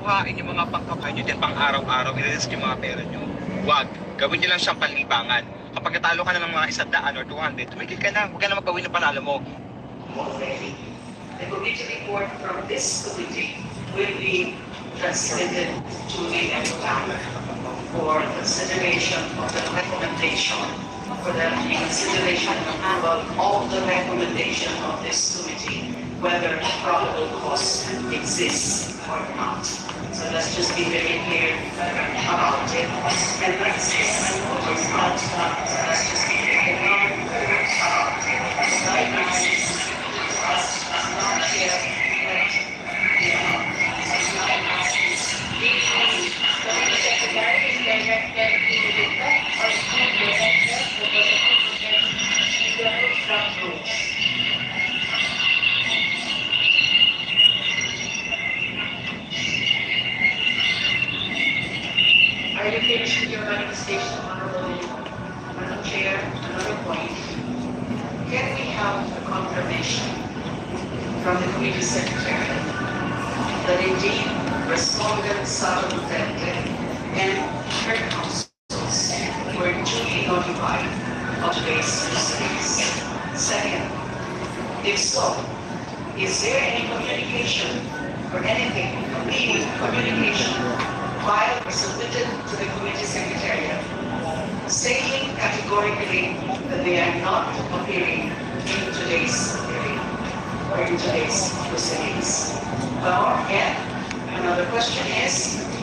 kuhain yung mga pangkapan nyo din pang araw-araw, i-release yung mga pera nyo. Huwag. Gawin nyo lang siyang panlibangan. Kapag natalo ka na ng mga 100 or 200, tumigil ka na. Huwag ka na magpawin ng panalo mo. Already. The committee report from this committee will be transmitted to the Inaabangan for consideration of the recommendation, for the consideration of all the recommendation of this committee, whether probable cause exists or not. So let's just be very clear about it. And let's say or not. So let's just be very clear about it. Right now, not yet. The secretary is directed to the book or school director because the rules from rules. Are you finished with your manifestation, Honorable Madam Chair? Another point. Can we have a confirmation from the committee secretary that indeed respondent Sara and her councils were duly notified of today's proceedings? Second, if so, is there any communication or anything, any communication filed or submitted to the committee secretariat saying categorically that they are not appearing in today's hearing or in today's proceedings? And another question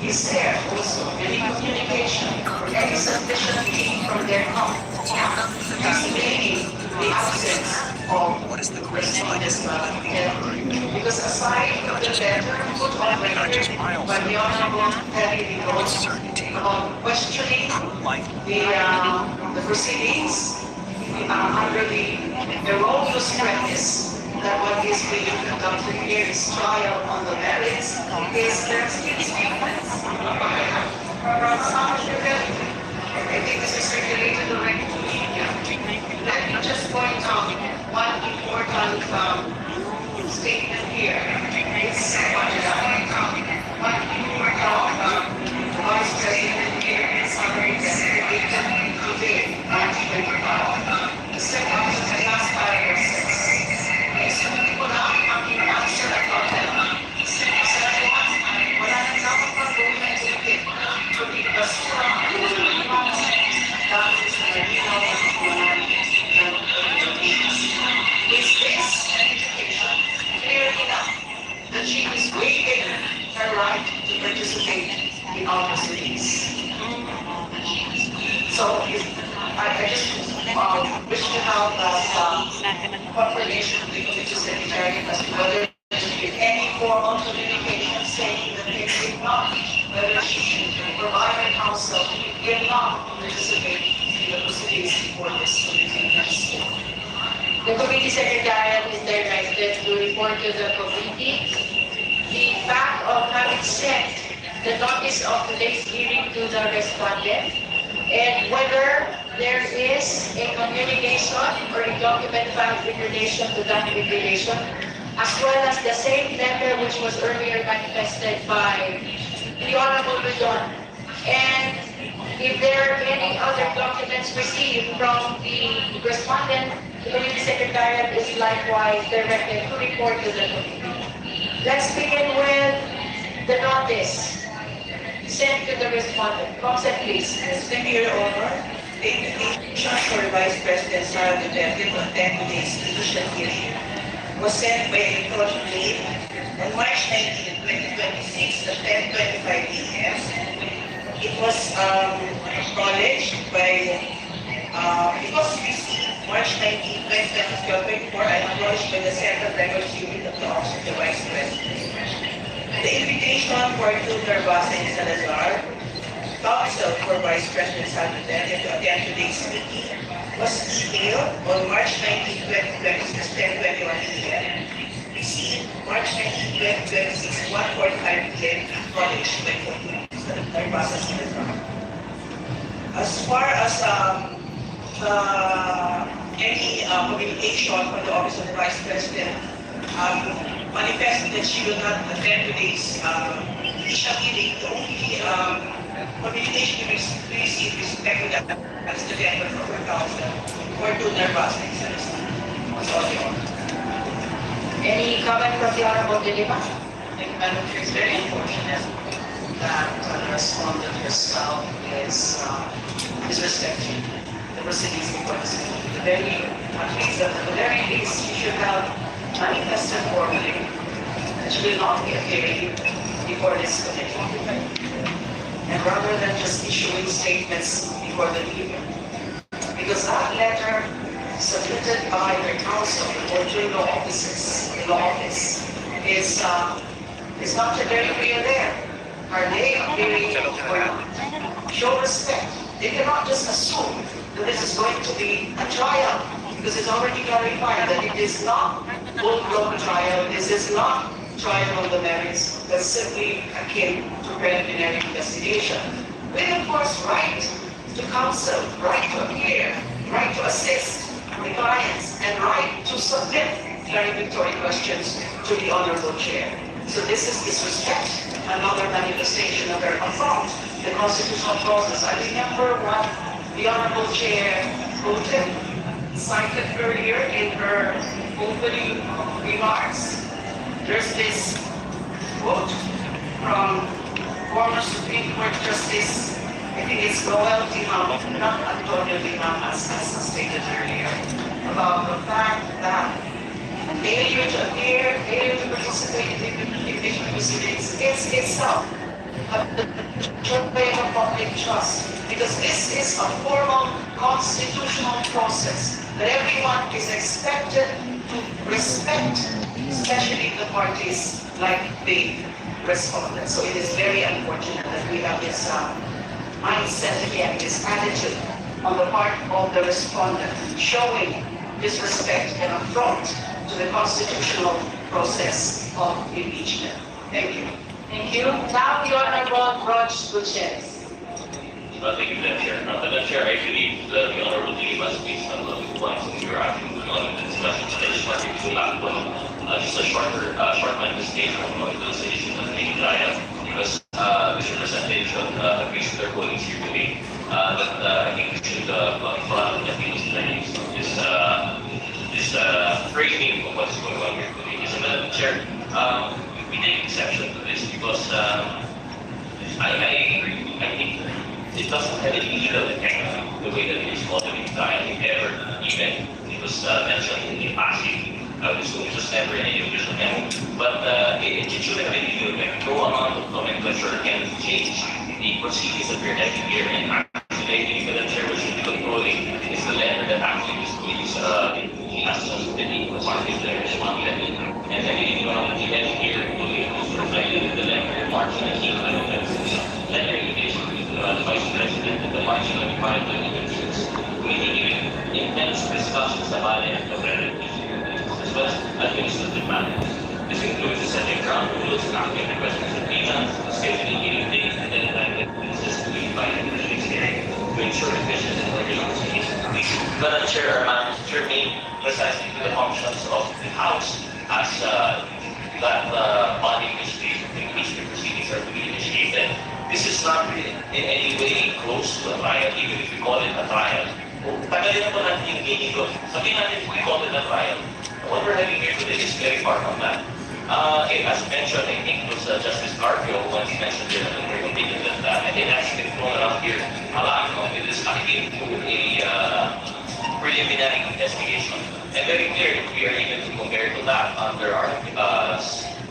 is there also any communication or any submission from their company explaining the absence of respondents? Because aside from the letter put on record by the Honorable Terry about questioning the proceedings under the erroneous premise that what is being conducted here is trial on the merits, is there still statements from some of the relatives? I think this is circulated already to media. Let me just point out one important statement here. It's one important Vice President here is already stated today, March 25. The second is the last paragraph says, sumunod ko lang ang inanswer at hotel. Sa wala nang dapat pag-gawin ng sulit. Kundi basura ang ulo dahil sa nalinaw at kumanan ng Pilipinas. Is this education clear enough that she is waiving her right to participate in our proceedings? So, I just wish to have confirmation of the committee secretary as to whether there is any formal communication saying that they did not, whether she should provide her counsel, will not participate in the proceedings before this committee next year. The committee secretariat is directed to report to the committee the fact of having sent the notice of today's hearing to the respondent and whether there is a communication or a document filed in relation to that regulation, as well as the same letter which was earlier manifested by the Honorable Bidon. And if there are any other documents received from the respondent, the committee secretariat is likewise directed to report to the committee. Let's begin with the notice sent to the respondent. Consent, please. Thank you, Your Honor. The invitation for Vice President Sara to attend today's judicial hearing was sent by electronic mail on March 19, 2026 at 10:25 p.m. It was acknowledged by, it was received March 19, 2024 and acknowledged by the Central Records Unit of the Office of the Vice President. The invitation for Tudor Basa and Salazar, counsel for Vice President Sara to attend today's meeting, was emailed on March 19, 2026 at 10:21 p.m. Received March 19, 2026 1:45 p.m. acknowledged by Tudor Basa and Salazar. As far as any communication from the Office of the Vice President, manifested that she will not attend today's initial hearing. The only communication we received is respect to that as the letter from her counsel or to nervous excess. That's all they are. Any comment from the Honorable Dilima? I think Madam Chair, it's very unfortunate that the respondent herself is respecting the proceedings before the city. At the very least, she should have manifested formally that she will not be appearing before this committee. And rather than just issuing statements before the meeting, because that letter submitted by the council or to law officers in the office is not very clear there. Are they appearing or not? Show respect. They cannot just assume that this is going to be a trial, because it's already clarified that it is not full-blown trial. This is not trial on the merits, but simply akin to preliminary investigation. With, of course, right to counsel, right to appear, right to assist the clients, and right to submit clarificatory questions to the Honorable Chair. So this is disrespect, another manifestation of their affront the constitutional process. I remember what the Honorable Chair quoted, cited earlier in her opening remarks. There's this quote from former Supreme Court Justice, I think it's Noel Timam, not Antonio Timam, as stated earlier, about the fact that failure to appear, failure to participate in the proceedings is itself a betrayal of public trust, because this is a formal constitutional process that everyone is expected to respect, especially the parties like the respondent. So it is very unfortunate that we have this mindset again, this attitude on the part of the respondent, showing disrespect and affront to the constitutional process of impeachment. Thank you. Thank you. Now the Honorable Roch Gutierrez. Thank you, Madam Chair. Madam Chair, I believe that the Honorable Dilima has based on the points that you were asking on the discussion. I just wanted to laugh on just a short manifestation of the utilization of the trial, because this representation agrees with their colleagues here today that I think we should follow the appeals this framing of what's going on here today. So, Madam Chair, we take exception to this because I agree. I think it doesn't have any legal effect the way that it is modeling trial, if ever, even it was mentioned in passing. So it was never any official memo. But it should have been legal effect. No amount of nomenclature can change the proceedings that we're having here. And actually, I think Madam Chair, what should be controlling is the letter that actually is released as the parties that are responding. And I believe one of the heads here is reflected in the letter, March 19, letter invitation to the Vice President and the March 25, 2026, meeting intense discussions about it, as well as administrative matters. This includes the setting ground rules and asking the questions of payments, scheduling hearing dates, and then this to be invited to the next hearing to ensure efficient and regular proceedings. Madam Chair, may precisely to the functions of the House as that body which the proceedings are to be initiated. This is not in any way close to a trial, even if we call it a trial. Tagalin po natin yung meaning ko. Sabihin natin we call it a trial. What we're having here today is very far from that. As mentioned, I think it was Justice Garfield once mentioned in her opinion that it has been thrown around here a lot. It is akin to a preliminary investigation. And very clear if we are able to compare to that under our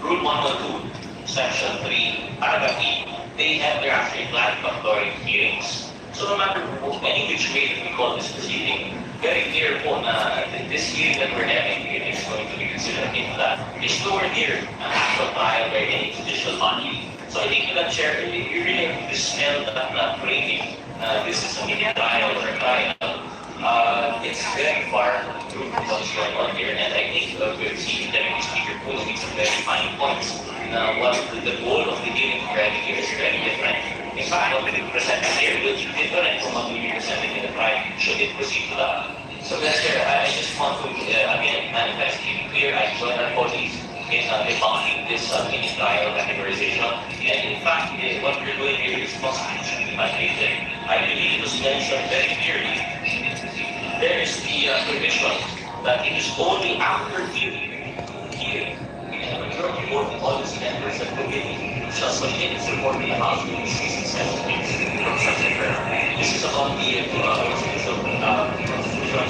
Rule 112, Section 3, Paragraph E, they have their actually clarificatory hearings. So no matter any which way that we call this proceeding, very clear po na this hearing that we're having here is going to be considered into that. It's nowhere near an actual trial by any judicial body. So I think that, Chair, you really have to dispel that framing. This is a mini trial or a trial. It's very far from what's going on here, and I think we've seen the Deputy Speaker posing some very fine points. What the goal of the hearing we're having here is very different. In fact, what we presented here will be different from what we presented in the trial, should it proceed to that. So, Mr. Chair, I just want to again manifest to be clear, I join our colleagues in blocking this mini trial categorization. And in fact, what we're doing here is constitutionally mandated. I believe it was mentioned very clearly. There is the provision that it is only after hearing, and a majority vote of all its members of the committee shall submit its report to the House with its from such a term. This is about the constitutional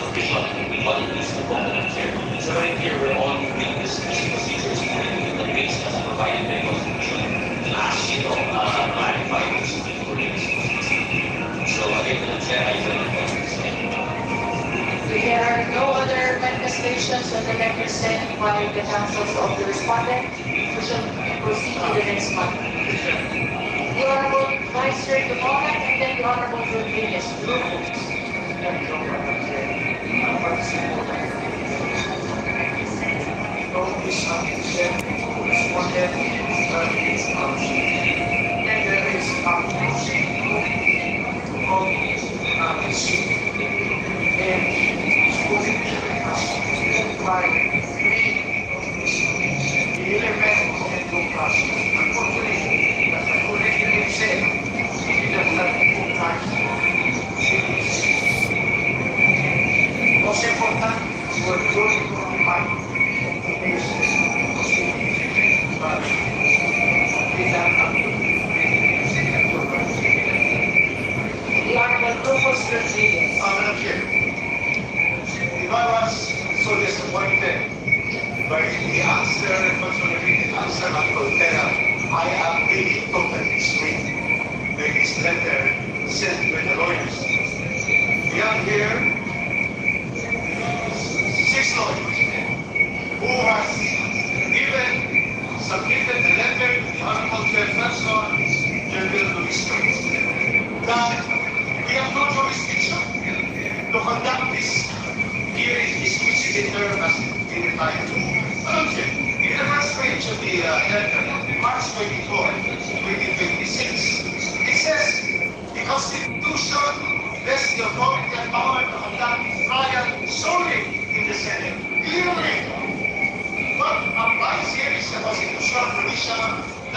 provision on the least component here. So right here, we're only doing this procedures with the base as provided by the Constitution. As you know, clarify this for this. So again, the chair, I There are no other manifestations on the letter sent by the councils of the respondent. We shall proceed to the next one. The Honorable Vice Chair Dumoulin and then the Honorable Rodriguez. Most important, we're going to provide The Honorable Rufus Rodriguez. Madam Chair, if I was so disappointed by the answer, consolidated answer of Coltera, I am really totally straight with this letter sent by the lawyers. We have here 6 lawyers who has submitted a letter to the Honorable Chairperson, General Luis that we have no jurisdiction to conduct this hearing, this which term as defined. In the first page of the letter, March 24, 2026, it says the Constitution vests the authority and power to conduct trial solely in the Senate. Clearly, what applies here is the constitutional provision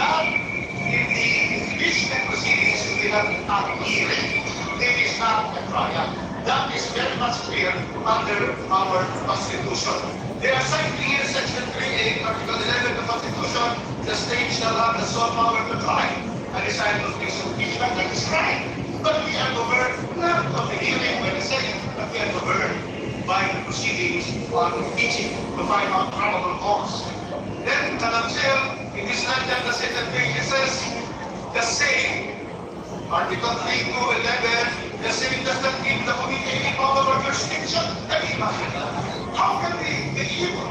that in the impeachment proceedings we have at hearing, it is not a trial. That is very much clear under our Constitution. They are citing here Section 3A, Article 11 of the Constitution, the state shall have the sole power to try and decide on things of impeachment. That is right. But we are governed not of the hearing by the Senate, but we are governed by the proceedings on impeaching to find out probable cause. Then, Madam Chair, in this letter, the Secretary says the same, Article 3 to 11, the same does not give the committee any power or jurisdiction. How can we be able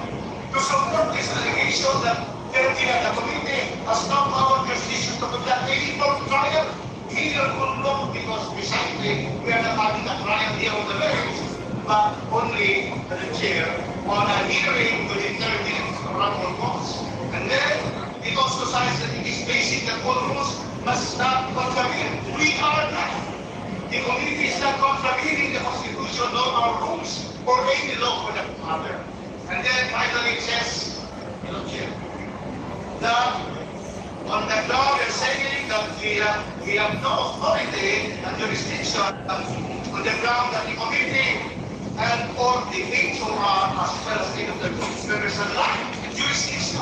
to support this allegation that the committee has no power or jurisdiction to conduct any court trial? Neither will know because precisely we are not having a trial here on the merits, but only the chair on a hearing to determine probable cause. And then it also says that it is basic that all rules must not contravene. We are not. The community is not contravening the Constitution, nor our rules, or any law for that matter. And then finally it says, that on the ground they're saying that we have no authority and jurisdiction on the ground that the community and or the HOR as well as any of the members of the jurisdiction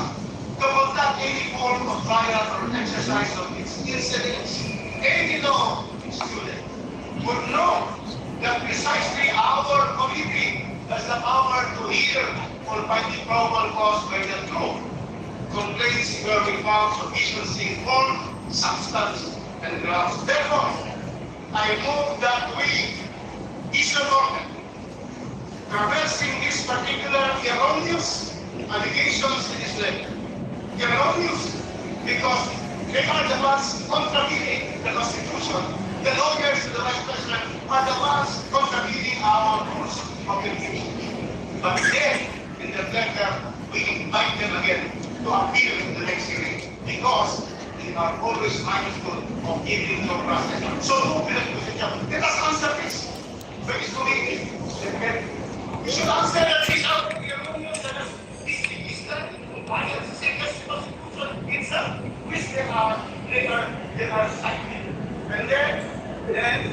to conduct any form of trial or exercise of its incidents. Any law student would know that precisely our committee has the power to hear or find the probable cause by the truth. Complaints where we found sufficiency in form, substance, and grounds. Therefore, I move that we issue an order traversing this particular erroneous allegations in this letter. Erroneous because they are the ones contravening the Constitution. The lawyers and the Vice President are the ones contravening our rules of impeachment. But then, in the letter, we invite them again to appeal in the next hearing because they are always mindful of giving no process. So, let us answer this. Very slowly. You should answer that this out of the erroneous that is done in compliance. they are cited. And then